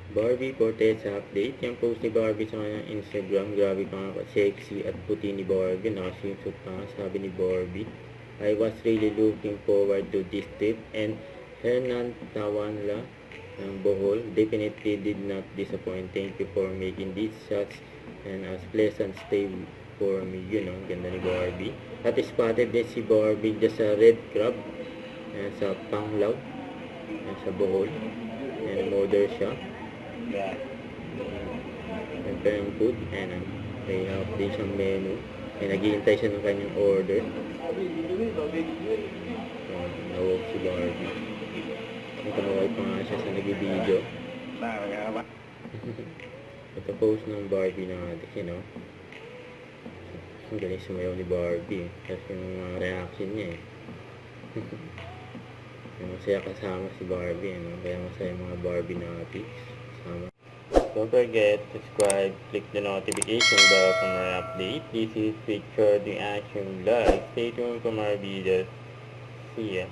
Barbie Forteza update. Yung post ni Barbie sa kanyang Instagram. Grabe pa nga sexy at puti ni Barbie. Nakaswimsuit pa nga. Sabi ni Barbie, I was really looking forward to this trip, and Hernan Tawanla ng Bohol definitely did not disappoint. Thank you for making these shots and as pleasant stay for me. Yun, no? Ganda ni Barbie. At spotted din si Barbie dyan sa Red Crab. Ayan, sa Panglao. Ayan, sa Bohol. Ayan, order siya. Ayan pa yung food. Ayan, may update siyang menu. Ayan, naghihintay siya ng kanyang order. Ayan, nawag si Barbie. Nakaway pa nga siya sa nag-video. Ito post ng Barbie natin, you know. Ang galing sumayaw ni Barbie. Kasi yung mga reaction niya eh. Masaya kasama si Barbie, ano? Kaya masaya yung mga Barbie natin. Kasama. Don't forget to subscribe, click the notification bell for more updates. This is Picture the Action Vlog. Stay tuned for more videos. See ya.